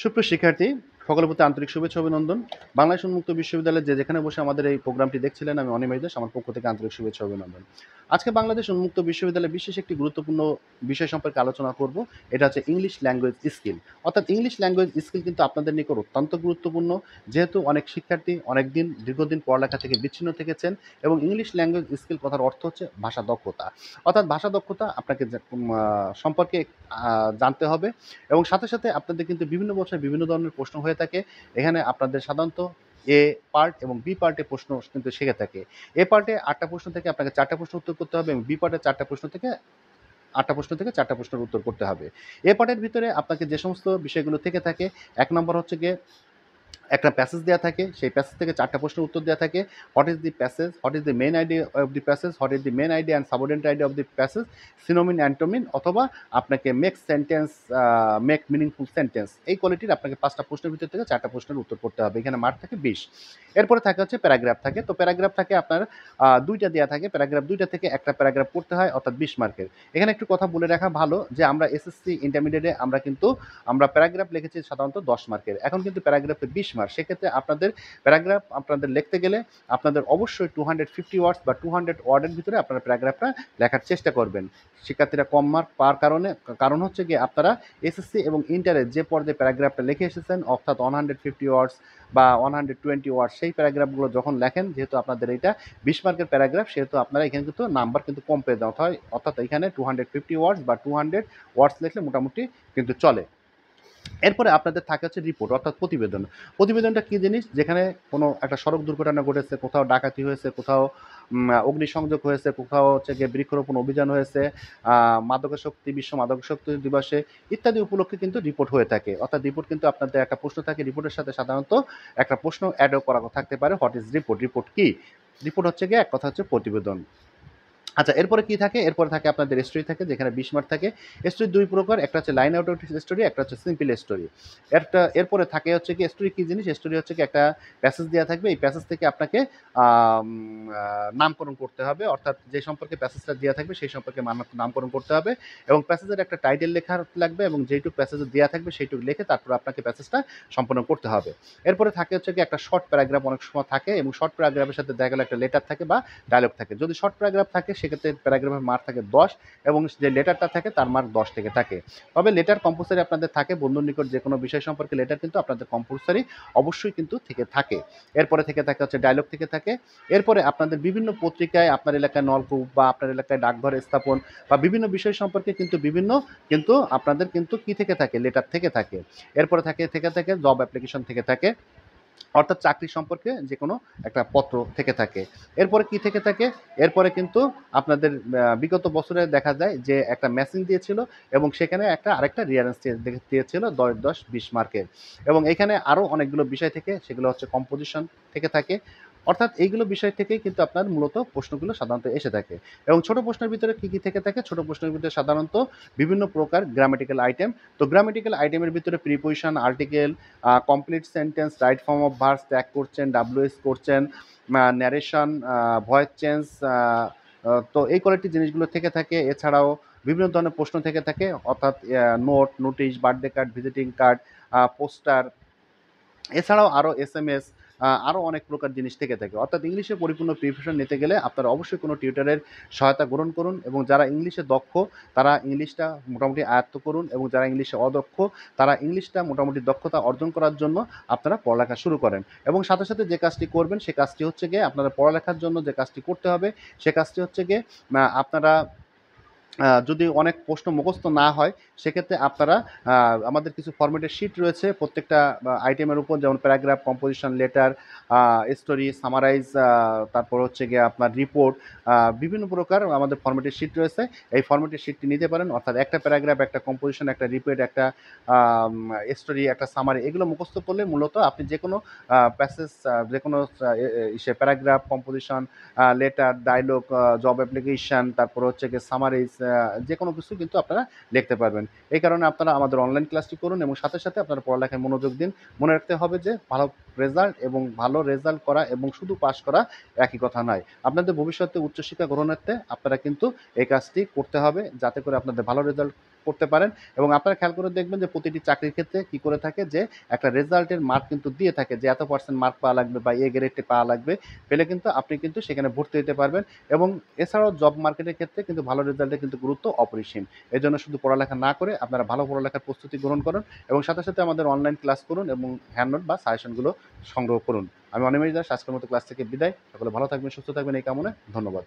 সুপ্রিয় শিক্ষার্থী, সকলের প্রতি আন্তরিক শুভেচ্ছা অভিনন্দন। বাংলাদেশ উন্মুক্ত বিশ্ববিদ্যালয়ে যেখানে বসে আমাদের এই প্রোগ্রামটি দেখছিলেন, আমি অনিমেষ দাস, আমার পক্ষ থেকে আন্তরিক শুভেচ্ছা অভিনন্দন। আজকে বাংলাদেশ উন্মুক্ত বিশ্ববিদ্যালয়ে বিশেষ একটি গুরুত্বপূর্ণ বিষয় সম্পর্কে আলোচনা করব। এটা হচ্ছে ইংলিশ ল্যাঙ্গুয়েজ স্কিল। অর্থাৎ ইংলিশ ল্যাঙ্গুয়েজ স্কিল কিন্তু আপনাদের নিকট অত্যন্ত গুরুত্বপূর্ণ, যেহেতু অনেক শিক্ষার্থী দীর্ঘদিন পড়ালেখা থেকে বিচ্ছিন্ন থেকেছেন। এবং ইংলিশ ল্যাঙ্গুয়েজ স্কিল কথার অর্থ হচ্ছে ভাষা দক্ষতা। অর্থাৎ ভাষা দক্ষতা আপনাকে সম্পর্কে জানতে হবে। এবং সাথে সাথে আপনাদের কিন্তু বিভিন্ন বছর বিভিন্ন ধরনের প্রশ্ন হয়ে থাকে। এখানে আপনাদের সাধারণত এ পার্ট এবং বি পার্টে প্রশ্ন কিন্তু শিখে থাকে। এ পার্টে ৮টা প্রশ্ন থেকে আপনাকে ৪টা প্রশ্ন উত্তর করতে হবে, এবং বি পার্টে ৪টা প্রশ্ন থেকে ৮টা প্রশ্ন থেকে ৪টা প্রশ্নের উত্তর করতে হবে। এ পার্টের ভিতরে আপনাকে যে সমস্ত বিষয়গুলো থেকে থাকে, ১ নম্বর হচ্ছে গিয়ে একটা প্যাসেজ দেওয়া থাকে, সেই প্যাসেজ থেকে ৪টা প্রশ্নের উত্তর দেওয়া থাকে। What is the passage, what is the main idea of the passage, what is the main idea and subordinate idea of the passage, synonym antonym, অথবা আপনাকে মেক মিনিংফুল সেন্টেন্স। এই কোয়ালিটির আপনাকে ৫টা প্রশ্নের ভিতর থেকে ৪টা প্রশ্নের উত্তর করতে হবে। এখানে মার্ক থাকে ২০। এরপরে থাকে হচ্ছে প্যারাগ্রাফ থাকে। তো প্যারাগ্রাফ থাকে আপনার ২টা দেওয়া থাকে। প্যারাগ্রাফ ২টা থেকে একটা প্যারাগ্রাফ পড়তে হয়, অর্থাৎ ২০ মার্কের। এখানে একটু কথা বলে রাখা ভালো যে আমরা এসএসসি ইন্টারমিডিয়েটে আমরা প্যারাগ্রাফ লিখেছি সাধারণত ১০ মার্কের। এখন কিন্তু প্যারাগ্রাফে ২০ মার্ক। সেক্ষেত্রে প্যারাগ্রাফ আপনাদের লিখতে গেলে আপনাদের অবশ্যই 250 ওয়ার্ডস বা 200 ওয়ার্ডের ভিতরে আপনারা প্যারাগ্রাফটা লেখার চেষ্টা করবেন। শিক্ষার্থীরা কম মার্ক পাওয়ার কারণ হচ্ছে গিয়ে আপনারা এসএসসি এবং ইন্টারে যে পর্যায়ে প্যারাগ্রাফটা লিখে এসেছেন, অর্থাৎ 150 ওয়ার্ডস বা 120 ওয়ার্ডস, সেই প্যারাগ্রাফগুলো যখন লেখেন, যেহেতু আপনাদের এইটা ২০ মার্কের প্যারাগ্রাফ, সেহেতু আপনারা এখানে কিন্তু নাম্বার কিন্তু কম পেয়ে দেওয়া হয়। অর্থাৎ এখানে 250 ওয়ার্ডস বা 200 ওয়ার্ডস লিখলে মোটামুটি কিন্তু চলে। এরপরে আপনাদের থাকে হচ্ছে রিপোর্ট, অর্থাৎ প্রতিবেদন। প্রতিবেদনটা কী জিনিস? যেখানে কোনো একটা সড়ক দুর্ঘটনা ঘটেছে, কোথাও ডাকাতি হয়েছে, কোথাও অগ্নিসংযোগ হয়েছে, কোথাও হচ্ছে গিয়ে বৃক্ষরোপণ অভিযান হয়েছে, বিশ্ব মাদকাসক্তি দিবসে ইত্যাদি উপলক্ষে কিন্তু রিপোর্ট হয়ে থাকে। অর্থাৎ রিপোর্ট কিন্তু আপনাদের একটা প্রশ্ন থাকে, রিপোর্টের সাথে সাধারণত একটা প্রশ্ন অ্যাডও করা থাকতে পারে, হোয়াট ইজ রিপোর্ট, রিপোর্ট কী? রিপোর্ট হচ্ছে গিয়ে এক কথা হচ্ছে প্রতিবেদন। আচ্ছা, এরপরে কি থাকে? এরপরে থাকে আপনাদের স্টোরি থাকে, যেখানে ২০ মার্ক থাকে। স্টোরি ২ প্রকার, একটা হচ্ছে লাইন আউট স্টোরি, একটা হচ্ছে সিম্পল স্টোরি। এরপরে থাকে হচ্ছে কি স্টোরি কী জিনিস? স্টোরি হচ্ছে কি একটা প্যাসেজ দেওয়া থাকবে, এই প্যাসেজ থেকে আপনাকে আম আ নামকরণ করতে হবে, অর্থাৎ যে সম্পর্কে প্যাসেজটা দেওয়া থাকবে সেই সম্পর্কে নামকরণ করতে হবে, এবং প্যাসেজের একটা টাইটেল লেখা লাগবে, এবং যেইটুকু প্যাসেজে দেওয়া থাকবে সেইটুকু লিখে তারপর আপনাকে প্যাসেজটা সম্পন্ন করতে হবে। এরপরে থাকে হচ্ছে কি একটা শর্ট প্যারাগ্রাফ অনেক সময় থাকে, এবং শর্ট প্যারাগ্রাফের সাথে দেখা গেল একটা লেটার থাকে বা ডায়লগ থাকে। যদি শর্ট প্যারাগ্রাফ থাকে সেক্ষেত্রে প্যারাগ্রাফের মার্ক থাকে ১০, এবং যে লেটারটা থাকে তার মার্ক ১০ থেকে থাকে। তবে লেটার কম্পালসারি আপনাদের থাকে, বন্ধুর নিকট যে কোনো বিষয় সম্পর্কে লেটার কিন্তু আপনাদের কম্পালসারি অবশ্যই কিন্তু থেকে থাকে। এরপরে থেকে থাকে হচ্ছে ডায়লগ থেকে থাকে। এরপরে আপনাদের বিভিন্ন পত্রিকায়, আপনার এলাকায় নলকূপ বা আপনার এলাকায় ডাকঘর স্থাপন বা বিভিন্ন বিষয় সম্পর্কে কিন্তু আপনাদের কিন্তু কী থেকে থাকে? লেটার থেকে থাকে। এরপরে থেকে জব অ্যাপ্লিকেশন থেকে থাকে, অর্থাৎ চাকরি সম্পর্কে যে কোনো একটা পত্র থেকে থাকে। এরপরে কি থেকে থাকে? এরপরে কিন্তু আপনাদের বিগত বছরে দেখা যায় যে একটা ম্যাচিং দিয়েছিল, এবং সেখানে আরেকটা রিয়ারেন্স দিয়েছিল ১০, ২০ মার্কের। এবং এখানে আরও অনেকগুলো বিষয় থেকে, সেগুলো হচ্ছে কম্পোজিশন থেকে থাকে। অর্থাৎ এইগুলো বিষয় থেকেই কিন্তু আপনার মূলত প্রশ্নগুলো সাধারণত এসে থাকে। এবং ছোট প্রশ্নের ভিতরে কী থেকে থাকে? ছোট প্রশ্নের ভিতরে সাধারণত বিভিন্ন প্রকার গ্রামেটিক্যাল আইটেম। তো গ্রামেটিক্যাল আইটেমের ভিতরে preposition, article, complete sentence, right form of verbs, tag করছেন, WH করছেন, ন্যারেশন, ভয়েস চেঞ্জ, তো এই কোয়ালিটির জিনিসগুলো থেকে থাকে। এছাড়াও বিভিন্ন ধরনের প্রশ্ন থেকে থাকে, অর্থাৎ note, notice, birthday card, visiting card, poster, এছাড়াও আরও SMS, আরও অনেক প্রকার জিনিস থেকে থাকে। অর্থাৎ ইংলিশে পরিপূর্ণ প্রিপারেশন নিতে গেলে আপনারা অবশ্যই কোনো টিউটরের সহায়তা গ্রহণ করুন, এবং যারা ইংলিশে দক্ষ তারা ইংলিশটা মোটামুটি আয়ত্ত করুন, এবং যারা ইংলিশে অদক্ষ তারা ইংলিশটা মোটামুটি দক্ষতা অর্জন করার জন্য আপনারা পড়ালেখা শুরু করেন। এবং সাথে সাথে যে কাজটি করবেন সে কাজটি হচ্ছে গিয়ে, আপনারা পড়ালেখার জন্য যে কাজটি করতে হবে সে কাজটি হচ্ছে গিয়ে, আপনারা যদি অনেক প্রশ্ন মুখস্থ না হয় সেক্ষেত্রে আপনারা আমাদের কিছু ফরম্যাটের শিট রয়েছে প্রত্যেকটা আইটেমের উপর, যেমন paragraph, composition, letter, story, summarise, তারপর হচ্ছে গিয়ে আপনার রিপোর্ট, বিভিন্ন প্রকার আমাদের ফরম্যাটের শিট রয়েছে। এই ফরম্যাটের শিটটি নিতে পারেন, অর্থাৎ একটা প্যারাগ্রাফ, একটা কম্পোজিশন, একটা রিপোর্ট, একটা স্টোরি, একটা সামারি, এগুলো মুখস্থ করলে মূলত আপনি যে কোনো প্যাসেজ, যে কোনো paragraph, composition, letter, dialogue, job application, তারপর হচ্ছে গিয়ে সামারিজ, যে কোনো কিছু কিন্তু আপনারা লিখতে পারবেন। এই কারণে আপনারা আমাদের অনলাইন ক্লাসটি করুন, এবং সাথে সাথে আপনারা পড়ালেখায় মনোযোগ দিন। মনে রাখতে হবে যে ভালো রেজাল্ট করা এবং শুধু পাস করা একই কথা নয়। আপনাদের ভবিষ্যতে উচ্চশিক্ষা গ্রহণার্থে আপনারা কিন্তু এই কাজটি করতে হবে, যাতে করে আপনাদের ভালো রেজাল্ট করতে পারেন এবং আপনারা খেয়াল করে দেখবেন যে প্রতিটি চাকরির ক্ষেত্রে কি করে থাকে যে একটা রেজাল্টের মার্ক কিন্তু দিয়ে থাকে যে এত পার্সেন্ট মার্ক পাওয়া লাগবে বা এ গ্রেডে পাওয়া লাগবে, পেলে কিন্তু আপনি কিন্তু সেখানে ভর্তি হতে পারবেন এবং এছাড়াও জব মার্কেটের ক্ষেত্রে কিন্তু ভালো রেজাল্টের কিন্তু গুরুত্ব অপরিসীম। এজন্য শুধু পড়ালেখা না করে আপনারা ভালো পড়ালেখার প্রস্তুতি গ্রহণ করুন এবং সাথে সাথে আমাদের অনলাইন ক্লাস করুন এবং হ্যান্ড নোট বা সাজেশনগুলো সংগ্রহ করুন। আমি অনিমেষ দাস আজকের মতো ক্লাস থেকে বিদায়। সকলে ভালো থাকবেন, সুস্থ থাকবেন এই কামনায়। ধন্যবাদ।